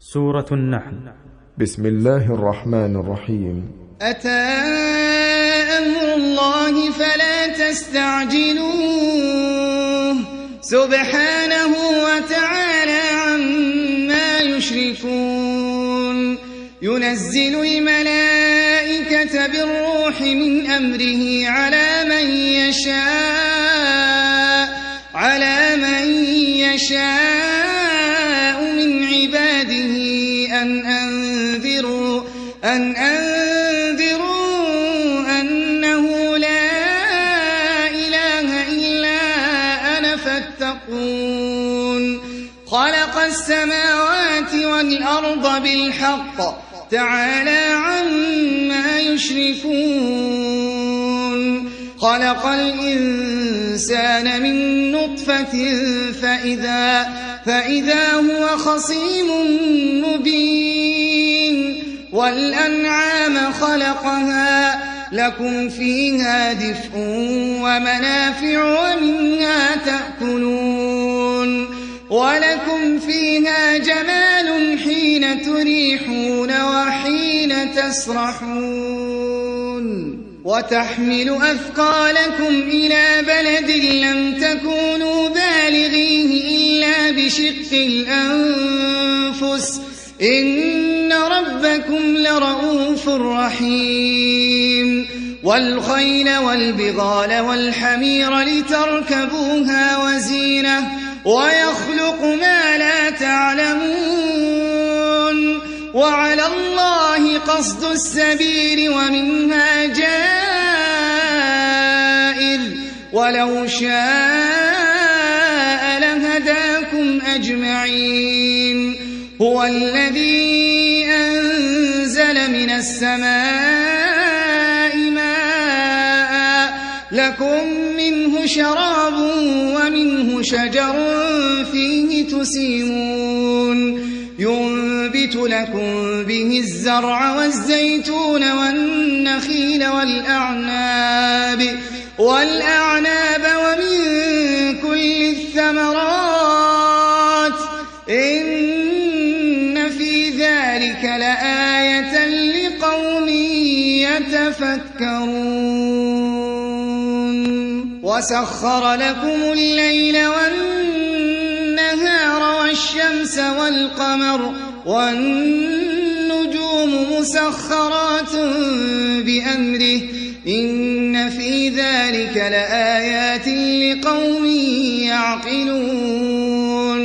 سورة النحل. بسم الله الرحمن الرحيم. أتى أمر الله فلا تستعجلوه سبحانه وتعالى عما يشركون. ينزل الملائكة بالروح من أمره على من يشاء من عباده أن أنذروا أنه لا إله إلا أنا فاتقون. خلق السماوات والأرض بالحق تعالى عما يشركون. خلق الإنسان من نطفة فإذا هو خصيم مبين. والأنعام خلقها لكم فيها دفء ومنافع ومنها تأكلون. ولكم فيها جمال حين تريحون وحين تسرحون. وتحمل أثقالكم إلى بلد لم تكونوا بالغيه إلا بشق الأنفس إن ربكم لرؤوف رحيم. والخيل والبغال والحمير لتركبوها وزينة ويخلق ما لا تعلمون. وعلى الله قصد السبيل ومنها جائر ولو شاء لهداكم أجمعين. هو الذي أنزل من السماء ماء لكم منه شراب ومنه شجر فيه تسيمون. ينبت لكم به الزرع والزيتون والنخيل والأعناب ومن كل الثمرات إن في ذلك لآية لقوم يتفكرون. وسخر لكم الليل والنهار والشمس والقمر والنجوم مسخرات بأمره إن في ذلك لآيات لقوم يعقلون.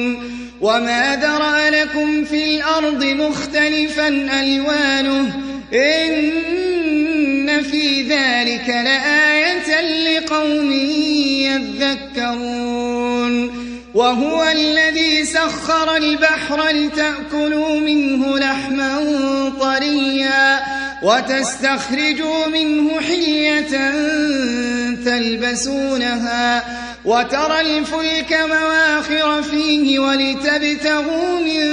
وما ذرأ لكم في الأرض مختلفا ألوانه إن في ذلك لآية لقوم يذكرون. وهو الذي سخر البحر لتأكلوا منه لحما طريا وتستخرجوا منه حلية تلبسونها وترى الفلك مواخر فيه ولتبتغوا من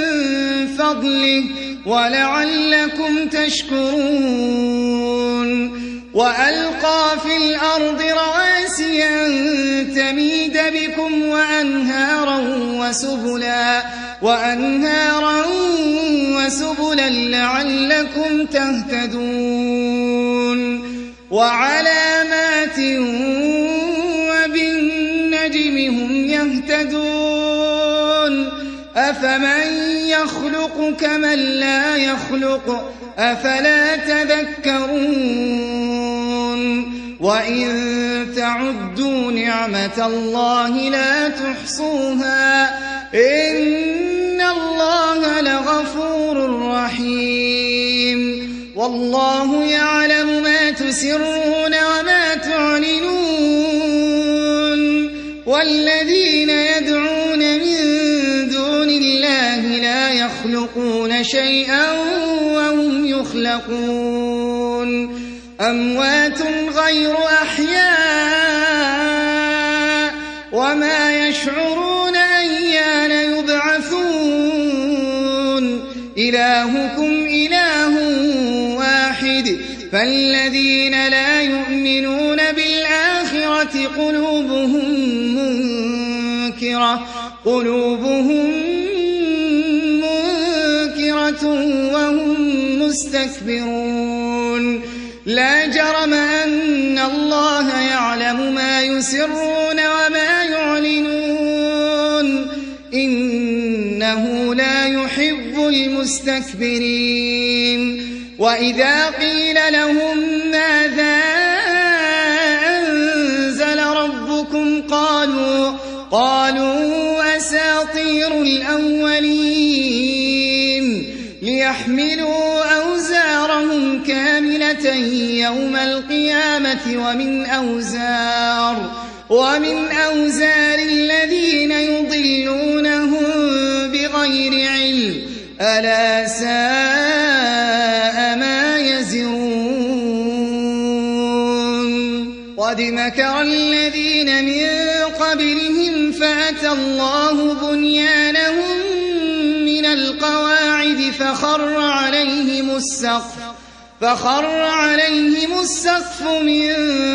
فضله ولعلكم تشكرون. وألقى في الأرض رواسي أن تميد بكم وأنهارا وسبلا لعلكم تهتدون. وعلامات وبالنجم هم يهتدون. أفمن يخلق كمن لا يخلق أفلا تذكرون. وإن تعدوا نعمة الله لا تحصوها إن الله لغفور رحيم. والله يعلم ما تسرون وما تعلنون. والذين يدعون من دون الله لا يخلقون شيئا وهم يخلقون. أموات غير أحياء وما يشعرون أيان يبعثون. إلهكم إله واحد فالذين لا يؤمنون بالآخرة قلوبهم منكرة بصيرة وهم مستكبرون لا جرم أن الله يعلم ما يسرون وما يعلنون إنه لا يحب المستكبرين وإذا قيل لهم ماذا أنزل ربكم قالوا أساطير الأولين ليحملوا أوزارهم كاملة يوم القيامة ومن أوزار الذين يضلونهم بغير علم ألا ساء ما يزرون قد مكر الذين من قبلهم فأتى الله بنيانهم من القواعد فخر عليهم السقف من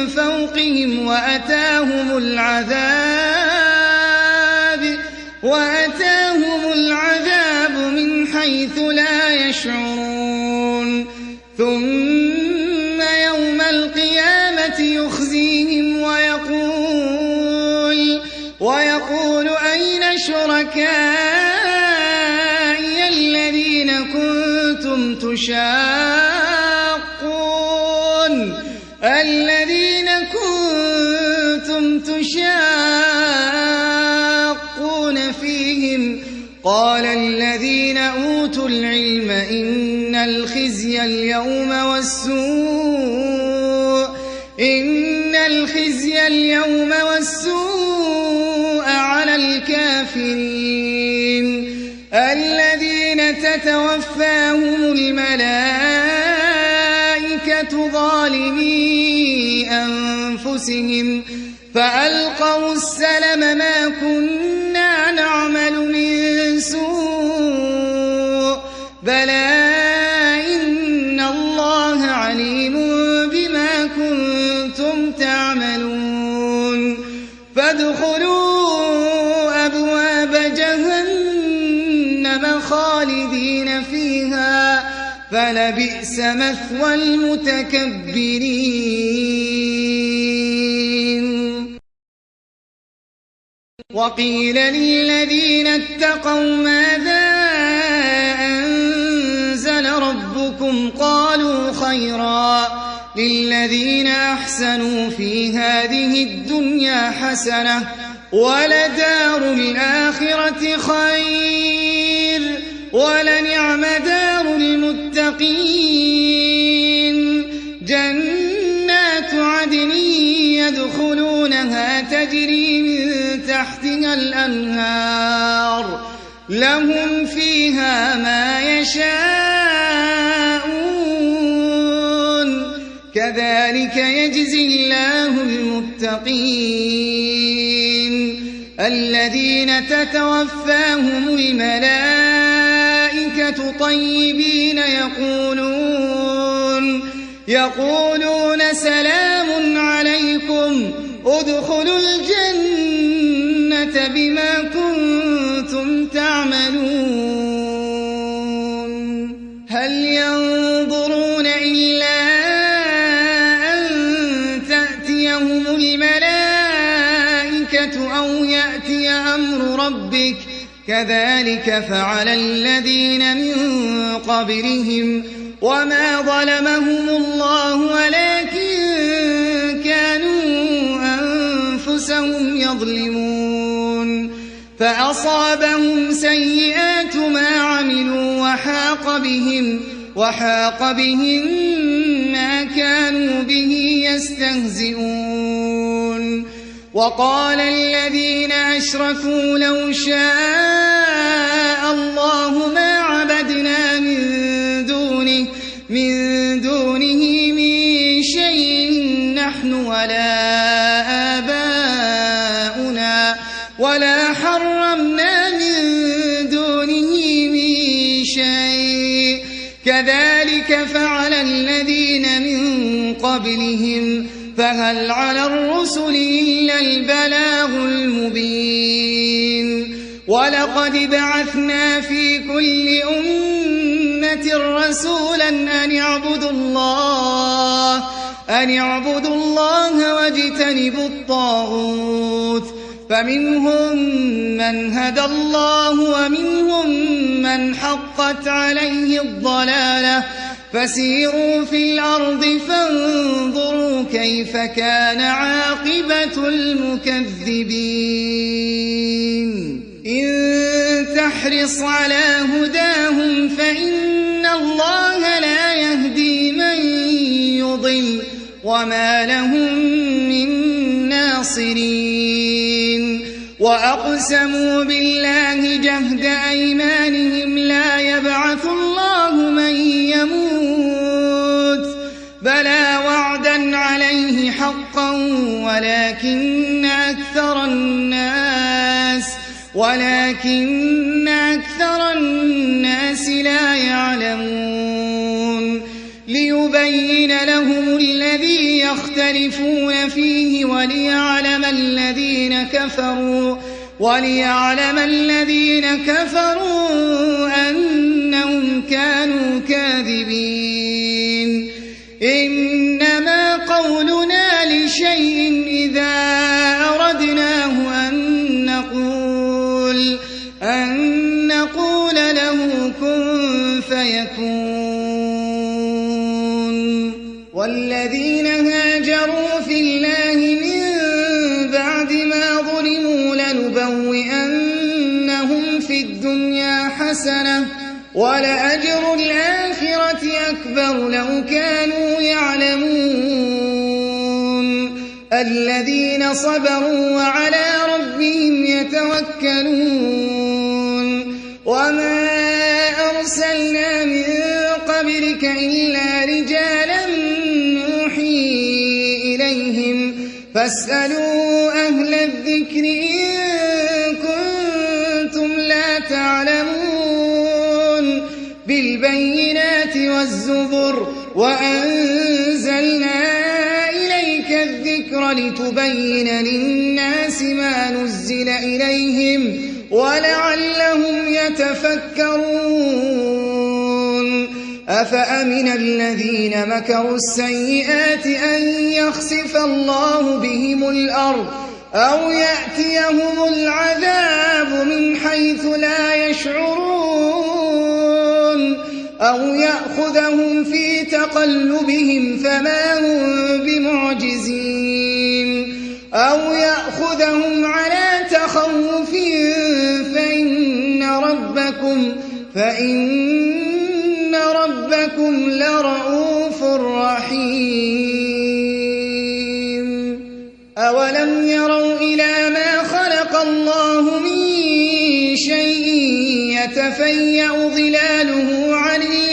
فوقهم وأتاهم العذاب من حيث لا يشعرون ثم يوم القيامة يخزيهم ويقول أين شركائي الذين كنتم تشاقون فيهم قال الذين أوتوا العلم إن الخزي اليوم والسوء على الكافرين الذين تتوفاهم الملائكة ظالمي أنفسهم فألقوا السلم ما كنا نعمل من سوء بلى إن الله عليم بما كنتم تعملون فادخلوا أبواب جهنم خالدين فيها فلبئس مثوى المتكبرين وقيل للذين اتقوا ماذا أنزل ربكم قالوا خيرا للذين أحسنوا في هذه الدنيا حسنة ولدار الآخرة خير ولنعم دار المتقين جنات عدن يدخلونها تجري من تحتها الأنهار لهم فيها ما يشاءون كذلك يجزي الله المتقين الذين تتوفاهم الملائكة طيبين يقولون سلام عليكم ادخلوا الجنة بما كنتم تعملون هل ينظرون إلا أن تأتيهم الملائكة أو يأتي أمر ربك كذلك فعل الذين من قبلهم وما ظلمهم الله ولكن كانوا أنفسهم يظلمون فأصابهم سيئات ما عملوا وحاق بهم ما كانوا به يستهزئون وقال الذين أشركوا لو شاء الله ما عبدنا من دونه من شيء نحن ولا آباؤنا ولا حرمنا من دونه من شيء كذلك فعل الذين من قبلهم فهل على الرسل إلا البلاغ المبين ولقد بعثنا في كل أمة أمة رسولا أن اعبدوا الله واجتنبوا الطاغوت فمنهم من هدى الله ومنهم من حقت عليه الضلالة فسيروا في الأرض فانظروا كيف كان عاقبة المكذبين إن تحرص على هداهم فإن الله لا يهدي من يضل وما لهم من ناصرين وأقسموا بالله جهد أيمانهم لا يبعث الله من يموت بلى وعدا عليه حقا ولكن أكثر الناس لا يعلمون ليبين لهم الذي يختلفون فيه وليعلم الذين كفروا أنهم كانوا كاذبين إنما قولنا لشيء إذا أردناه أن نقول له كن فيكون والذين هاجروا في الله من بعد ما ظلموا لنبوئنهم في الدنيا حسنة ولأجر الآخرة أكبر لو كانوا يعلمون الذين صبروا وعلى ربهم يتوكلون وما أرسلنا من قبلك إلا رجالا نوحي إليهم فاسألوا أهل الذكر إن كنتم لا تعلمون بالبينات والزبر وأنزلنا إليك الذكر لتبين للناس ما نزل إليهم ولعلهم يتفكرون أفأمن الذين مكروا السيئات أن يخسف الله بهم الأرض أو يأتيهم العذاب من حيث لا يشعرون أو يأخذهم في تقلبهم فما هم بمعجزين أو يأخذهم على تخوف فإن ربكم لرؤوف رحيم أولم يروا إلى ما خلق الله من شيء يتفيأ ظلاله عن اليمين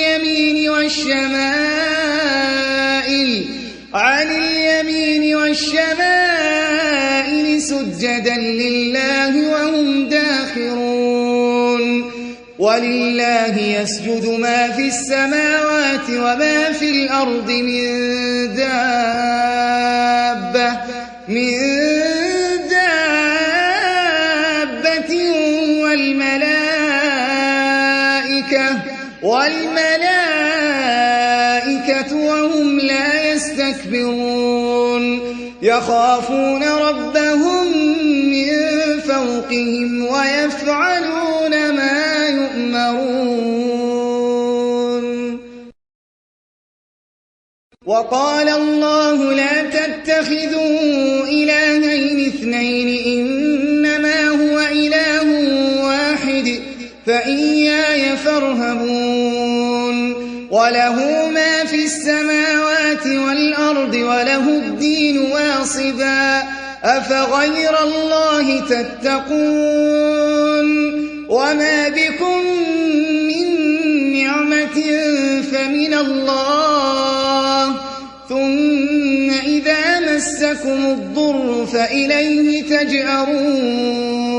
والشمائل سجدا لله وهم داخرون ولله يسجد ما في السماوات وما في الأرض من دابة والملائكة وهم لا يستكبرون يخافون ربهم من فوقهم ويفعلون ما يؤمرون وقال الله لا تتخذوا إلهين اثنين إنما هو إله واحد فإياي فارهبون وله ما في السماوات والأرض وله الدين واصبا أفغير الله تتقون وما بكم من نعمة فمن الله ثم إذا مسكم الضر فإليه تجأرون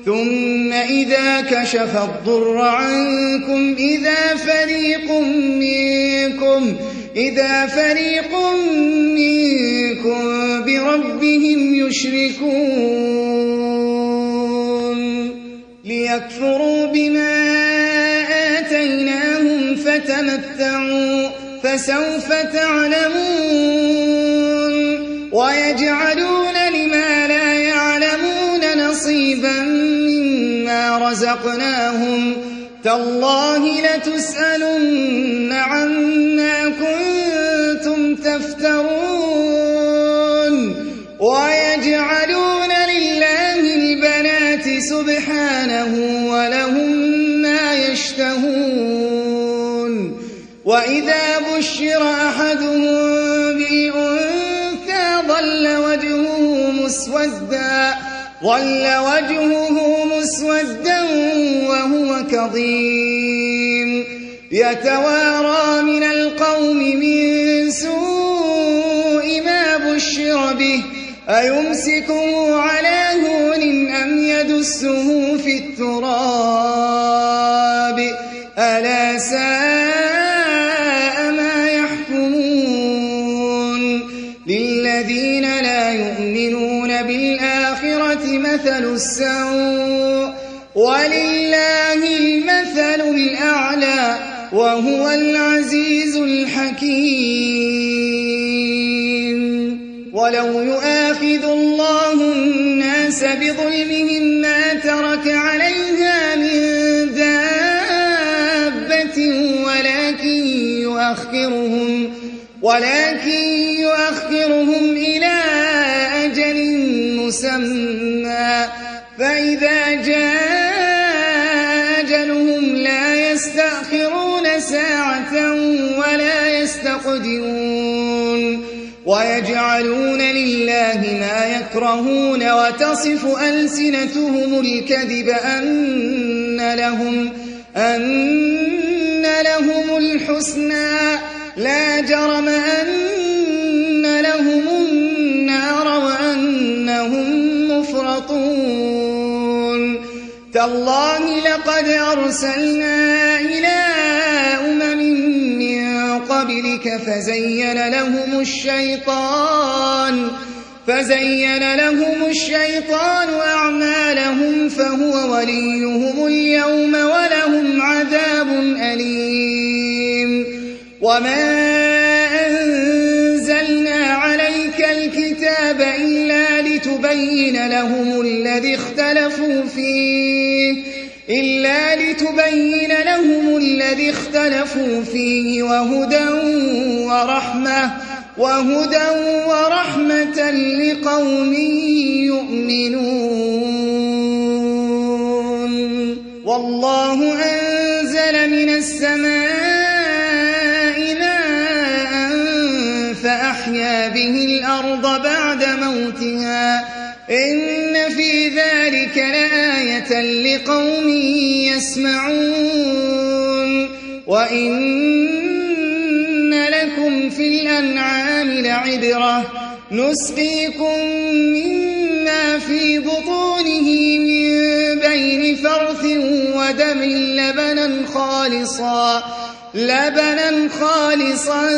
ثم إذا كشف الضر عنكم إذا فريق منكم بربهم يشركون ليكفروا بما آتيناهم فتمتعوا فسوف تعلمون ويجعلون لما لا يعلمون نصيبا مما رزقناهم تالله لتسألن عما كنتم تفترون ويجعلون لله البنات سبحانه ولهم ما يشتهون وإذا بشر أحدهم بالأنثى ظل وجهه مسودا وهو كظيم يتوارى من القوم من سوء ما بشر به أيمسكه على هون أم يدسه في التراب ألا ساء ما يحكمون للذين لا يؤمنون بالآخرة مثل السوء ولله المثل الأعلى وهو العزيز الحكيم ولو يؤاخذ الله الناس بظلمهم ما ترك عليها من دابة ولكن يؤخرهم إلى أجل مسمى فإذا جاء أجلهم لا يستأخرون ساعة ولا يستقدمون ويجعلون لله ما يكرهون وتصف ألسنتهم الكذب أن لهم الحسنى لا جرم أن لهم النار وأنهم مفرطون تالله لقد أرسلنا إلى من قبلك فزين لهم الشيطان أعمالهم فهو وليهم اليوم ولهم عذاب أليم وما أنزلنا عليك الكتاب إلا لتبين لهم الذي اختلفوا فيه وهدى ورحمة لقوم يؤمنون والله أنزل من السماء ماء فأحيا به الأرض بعد موتها إن في ذلك لآية لقوم يسمعون وإن لكم في الأنعام لعبرة نسقيكم مما في بطونه من بين فرث ودم لبنا خالصا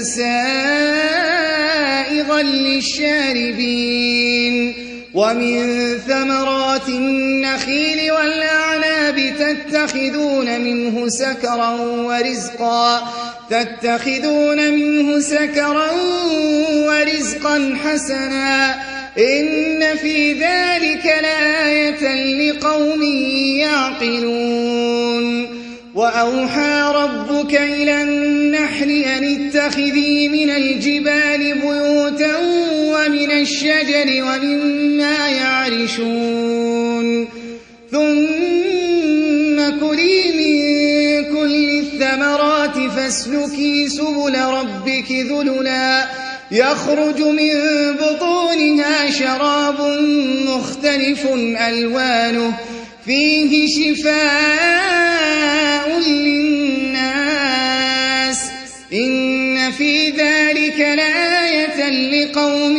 سائغا للشاربين ومن ثمرات النخيل والأعناب تتخذون منه سكرا ورزقا حسنا إن في ذلك لآية لقوم يعقلون وأوحى ربك إلى النحل أن اتخذي من الجبال بيوتا ومن الشجر ومما يعرشون ثم كلي من كل الثمرات فاسلكي سبل ربك ذللا يخرج من بطونها شراب مختلف ألوانه فيه شفاء للناس إن في ذلك لآية لقوم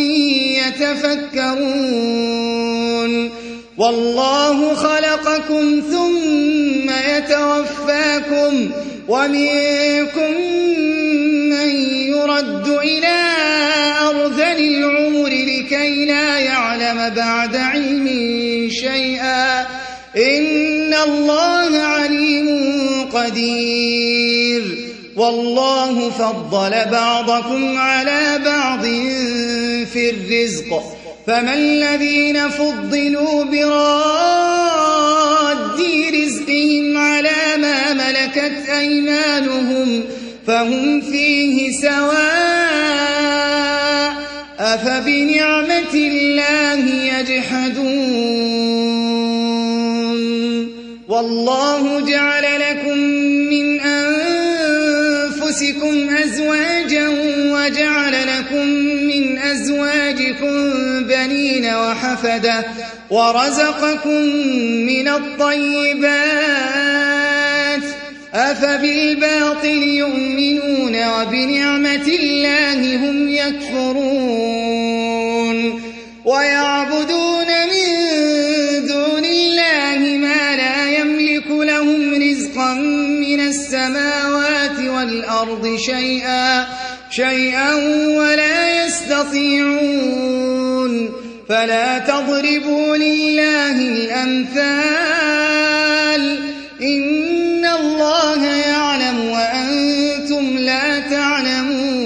يتفكرون والله خلقكم ثم يتوفاكم ومنكم من يرد إلى أرذل العمر لكي لا يعلم بعد علم شيئا إن الله عليم قدير قدير والله فضل بعضكم على بعض في الرزق فما الذين فضلوا براد رزقهم على ما ملكت أيمانهم فهم فيه سواء أفبنعمة الله يجحدون والله جعل لكم من أنفسكم أزواجا وجعل لكم من أزواجكم بنين وحفدة ورزقكم من الطيبات أفبالباطل يؤمنون وبنعمة الله هم يكفرون ويعبدون من دون الله ما لا يملك لهم رزقا من السماوات والأرض شيئا ولا يستطيعون فلا تضربوا لله الأمثال إن الله يعلم وأنتم لا تعلمون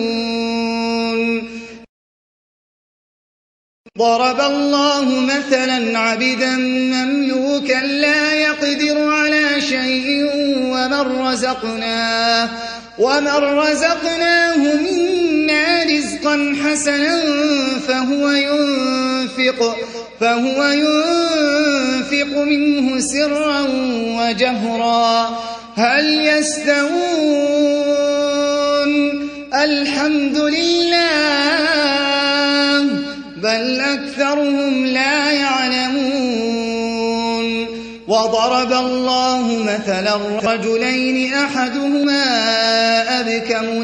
ضرب الله مثلا عبدا مملوكا لا يقدر على شيء ومن رزقناه منا رزقا حسنا فهو ينفق منه سرا وجهرا هل يستوون الحمد لله بل أكثرهم لا يعلمون وضرب الله مثلا رجلين أحدهما أبكم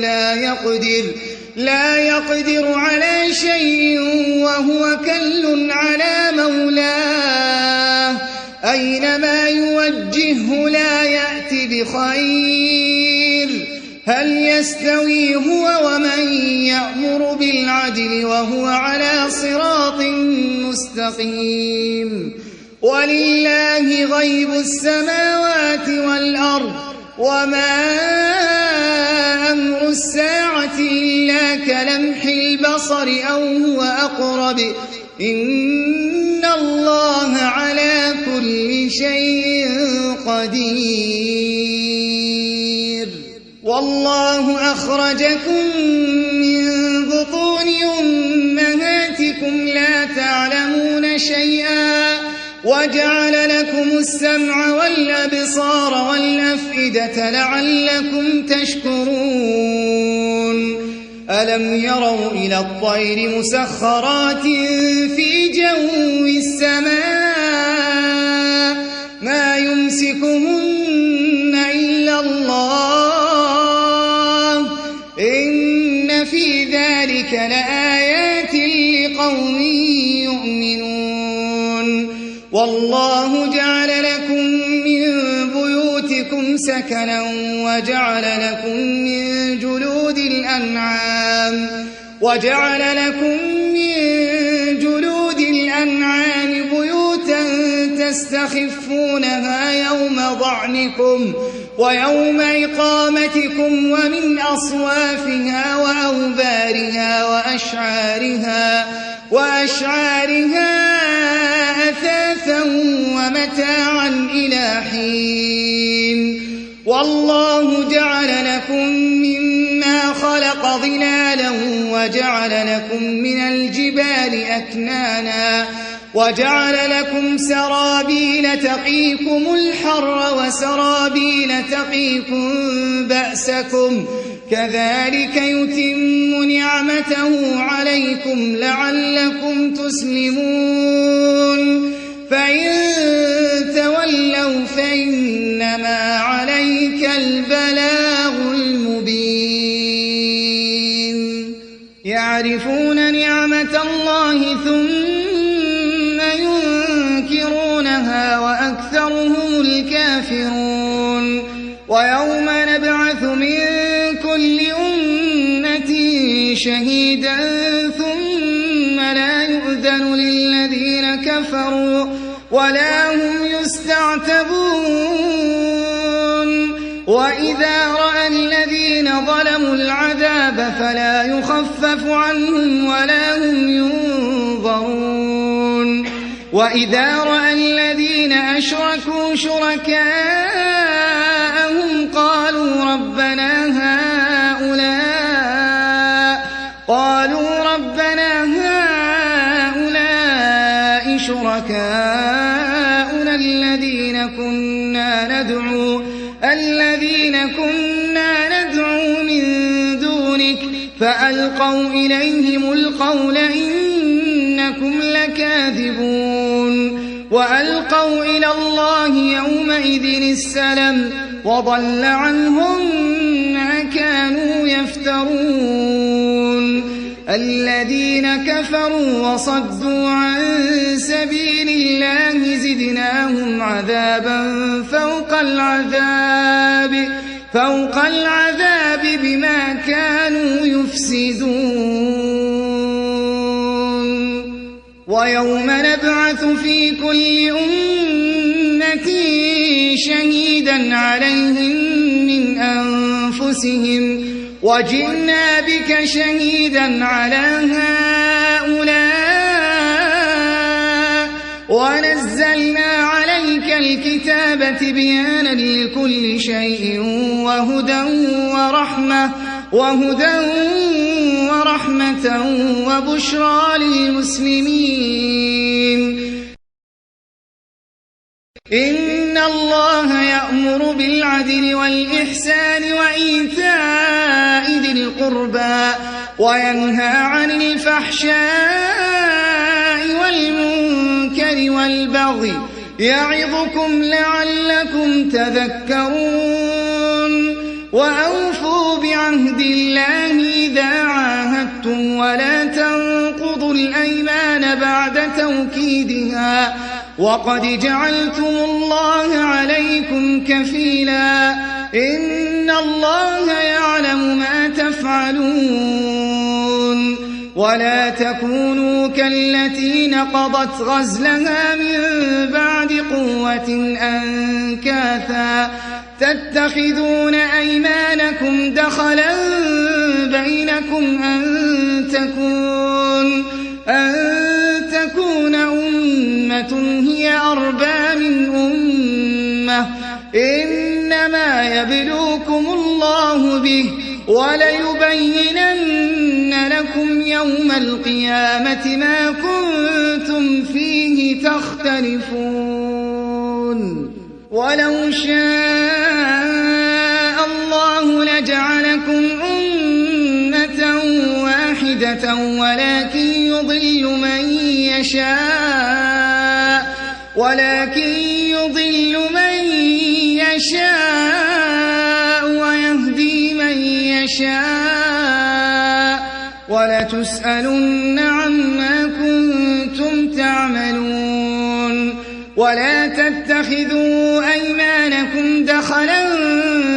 لا يقدر على شيء وهو كل على مولاه أينما يوجهه لا يأتي بخير هل يستوي هو ومن يأمر بالعدل وهو على صراط مستقيم ولله غيب السماوات والأرض وما أمر الساعة إلا كلمح البصر أو هو أقرب إن الله على كل شيء قدير والله أخرجكم من بطون أمهاتكم لا تعلمون شيئا وجعل لكم السمع والأبصار والأفئدة لعلكم تشكرون ألم يروا إلى الطير مسخرات في جو السماء ما يمسكهن إلا الله إن في ذلك لآيات لقوم يؤمنون والله جعل لكم من بيوتكم سكنا وجعل لكم من جلود الأنعام بيوتا تستخفونها يوم ضعنكم ويوم إقامتكم ومن أصوافها وأوبارها وأشعارها أثاثا ومتاعا إلى حين والله جعل لكم مما خلق ظلالا وجعل لكم من الجبال أكنانا وجعل لكم سرابيل تقيكم الحر وسرابيل تقيكم بأسكم كذلك يتم نعمته عليكم لعلكم تسلمون فإن تولوا فإنما عليك البلاغ المبين يعرفون نعمة الله ثم ينكرونها وأكثرهم الكافرون ويوم نبعث من كل أمة شهيدا ثم لا يؤذن للذين كفروا ولا هم يستعتبون وإذا رأى الذين ظلموا العذاب فلا يخفف عنهم ولا هم ينظرون وإذا رأى الذين أشركوا شركاءهم قالوا ربنا هؤلاء شركاؤنا الذين كنا ندعو من دونك فألقوا إليهم القول إنكم لكاذبون وألقوا إلى الله يومئذ السلم وضل عنهم ما كانوا يفترون الذين كفروا وصدوا عن سبيل الله زدناهم عذابا فوق العذاب بما كانوا يفسدون ويوم نبعث في كل أمة شهيدا عليهم من أنفسهم وجئنا بك شهيدا على هؤلاء ونزلنا عليك الكتاب تبيانا لكل شيء وهدى ورحمة وبشرى للمسلمين إن الله يأمر بالعدل والإحسان وإيتاء ذي القربى وينهى عن الفحشاء والمنكر والبغي يعظكم لعلكم تذكرون وأوفوا بعهد الله إذا عاهدتم ولا تنقضوا الأيمان بعد توكيدها وقد جعلتم الله عليكم كفيلا إن الله يعلم ما تفعلون ولا تكونوا كالتي نقضت غزلها من بعد قوة أنكاثا تتخذون أيمانكم دخلا بينكم أن تكون أمة هي أربى من أمة إنما يبلوكم الله به وليبينن لكم يوم القيامة ما كنتم فيه تختلفون ولو شاء الله لجعلكم أمة واحدة ولكن يضل من يشاء ويهدي من يشاء ولتسألن عما كنتم تعملون ولا تتخذوا أيمانكم دخلا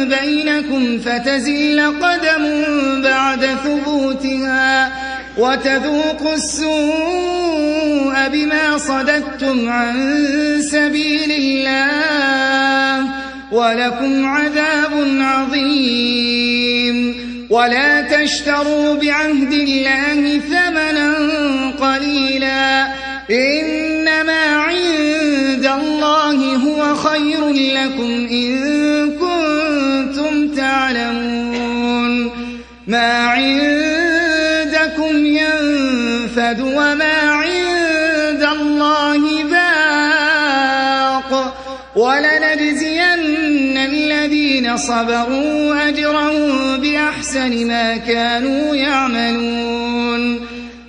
بينكم فتزل قدم بعد ثبوتها وتذوقوا السوء بما صددتم عن سبيل الله ولكم عذاب عظيم ولا تشتروا بعهد الله ثمنا قليلا إنما عند الله هو خير لكم إن كنتم تعلمون ما عندكم ينفد وما عند الله باق ولنجزين الذين صبروا أجرهم بأحسن ما كانوا يعملون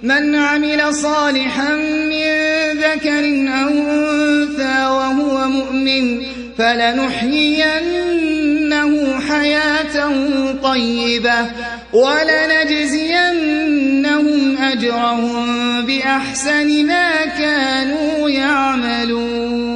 من عمل صالحا من ذكر أو أنثى وهو مؤمن فلنحيينه حياة طيبة ولنجزينهم أجرهم بأحسن ما كانوا يعملون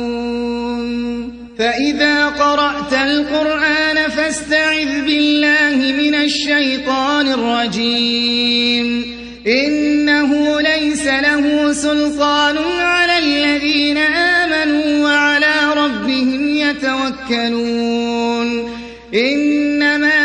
فإذا قرأت القرآن فاستعذ بالله من الشيطان الرجيم إنه ليس له سلطان على الذين آمنوا وعلى ربهم يتوكلون إنما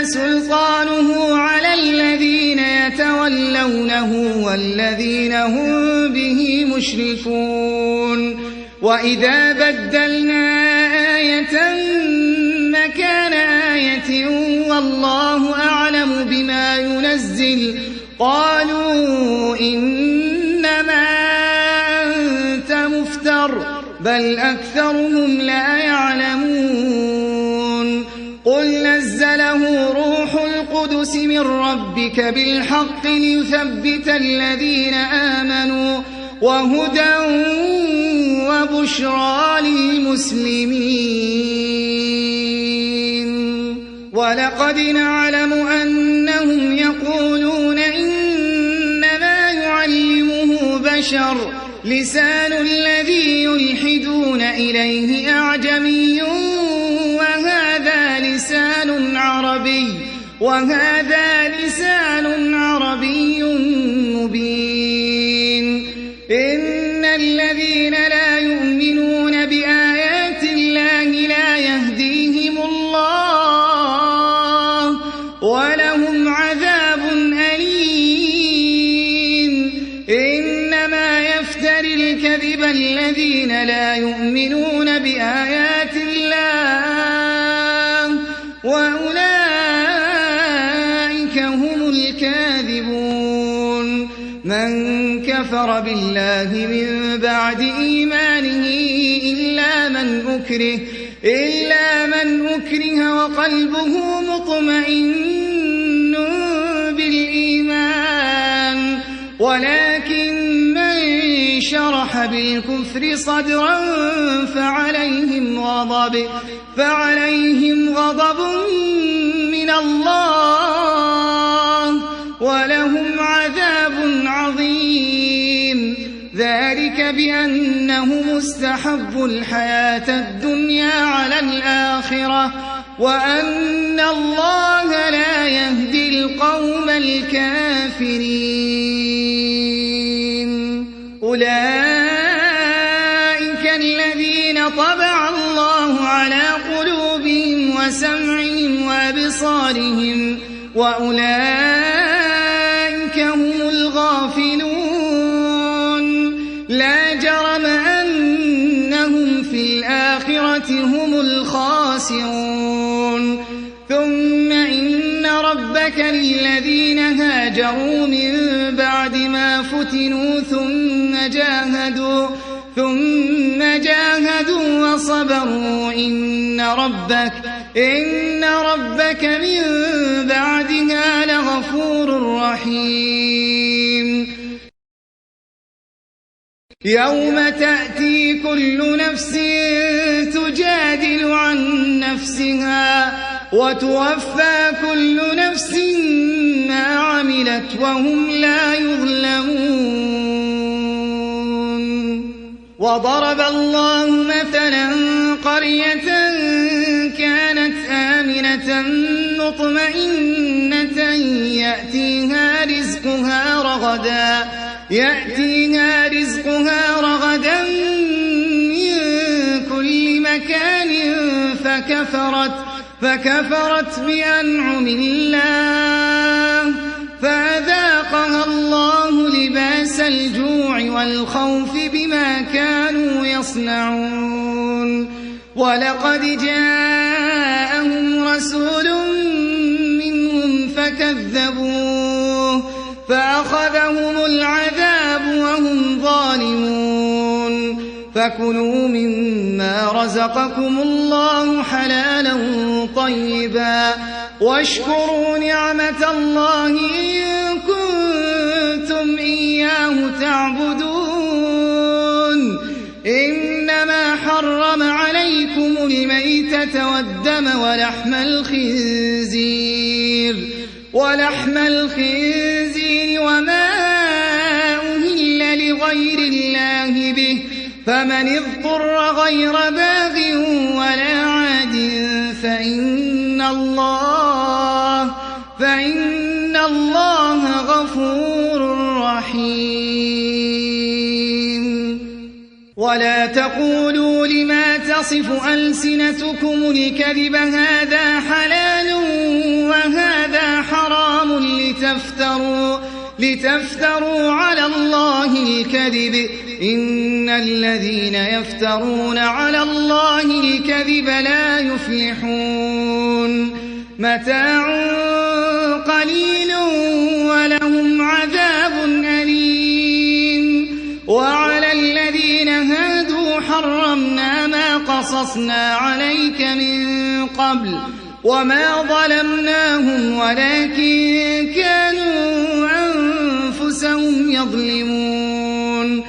إذا هم به مشركون وإذا بدلنا آية مكان آية والله أعلم بما ينزل قالوا إنما أنت مفتر بل أكثرهم لا يعلمون قل نزله روح القدس من ربك بالحق ليثبت الذين آمنوا وهدى وبشرى للمسلمين ولقد نعلم أنهم يقولون إنما يعلمه بشر لسان الذي يلحدون إليه أعجمي وهذا لسان عربي مبين إن الذين لا يؤمنون بآيات الله لا يهديهم الله ولهم عذاب أليم إنما يفتري الكذب الذين لا يؤمنون بآيات الله وأولئك هم الكاذبون من كفر بالله من بعد إيمانه إلا من أكره وقلبه مطمئن بالإيمان ولكن من شرح بالكفر صدرا فعليهم غضب من الله ولهم عذاب عظيم ذلك بأنهم استحبوا الحياة الدنيا على الآخرة وأن الله لا يهدي القوم الكافرين أولئك الذين طبع الله على قلوبهم وسمعهم وأبصارهم وأولئك هم الغافلون لا جرم أنهم في الآخرة هم الخاسرون ثم إن ربك للذين هاجروا من بعد ما فتنوا ثم جاهدوا وصبروا إن ربك من بعدها لغفور رحيم يوم تأتي كل نفس تجادل عن نفسها وتوفى كل نفس ما عملت وهم لا يظلمون وضرب الله مثلا قرية كانت آمنة مطمئنة يأتيها رزقها رغدا من كل مكان فكفرت بأنعم الله فأذاقها الله لباس الجوع والخوف بما كانوا يصنعون ولقد جاءهم رسول منهم فكذبوه فأخذهم العذاب وهم ظالمون فكلوا مما رزقكم الله حلالا طيبا واشكروا نعمة الله إن كنتم إياه تعبدون إنما حرم عليكم الميتة والدم ولحم الخنزير وما أهل لغير الله به فمن اضطر غير باغ ولا عاد فإن الله غفور رحيم ولا تقولوا لما تصف ألسنتكم الكذب هذا حلال وهذا حرام لتفتروا على الله الكذب إن الذين يفترون على الله الكذب لا يفلحون متاع قليل ولهم عذاب أليم وعلى الذين هادوا حرمنا ما قصصنا عليك من قبل وما ظلمناهم ولكن كانوا أنفسهم يظلمون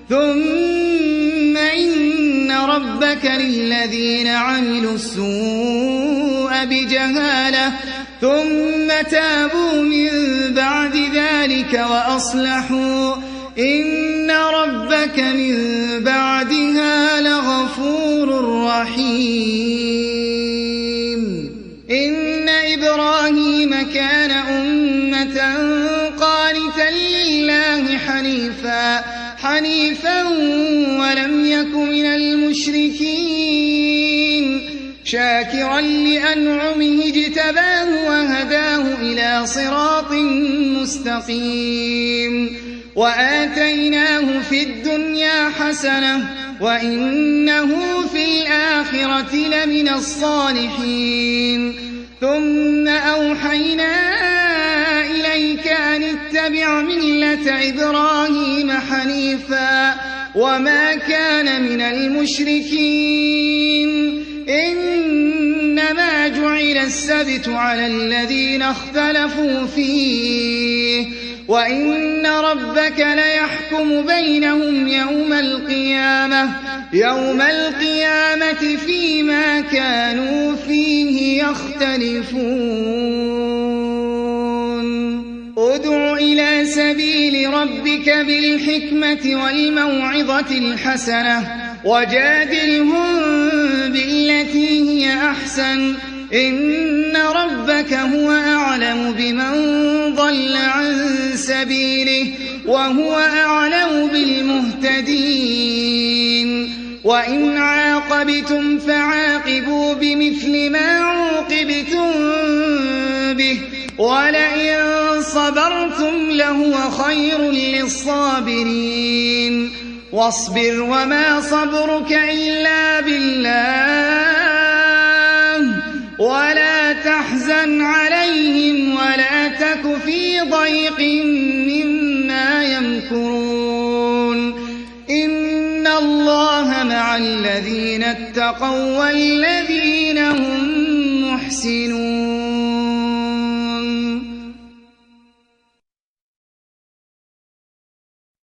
ثم إن ربك للذين عملوا السوء بجهالة ثم تابوا من بعد ذلك وأصلحوا إن ربك من بعدها لغفور رحيم إن إبراهيم كان أمة قانتا لله حنيفا ولم يك من المشركين شاكرا لأنعمه اجتباه وهداه إلى صراط مستقيم وآتيناه في الدنيا حسنة وإنه في الآخرة لمن الصالحين ثم أوحينا إليك أن اتبع ملة إبراهيم حنيفا وما كان من المشركين إنما جعل السبت على الذين اختلفوا فيه وإن ربك ليحكم بينهم يوم القيامة فيما كانوا فيه يختلفون ادع إلى سبيل ربك بالحكمة والموعظة الحسنة وجادلهم بالتي هي أحسن إن ربك هو أعلم بمن ضل عن سبيله وهو أعلم بالمهتدين وإن عاقبتم فعاقبوا بمثل ما عوقبتم به ولئن صبرتم لهو خير للصابرين واصبر وما صبرك إلا بالله ولا تحزن عليهم ولا تك في ضيق مما يمكرون إن الله مع الذين اتقوا والذين هم محسنون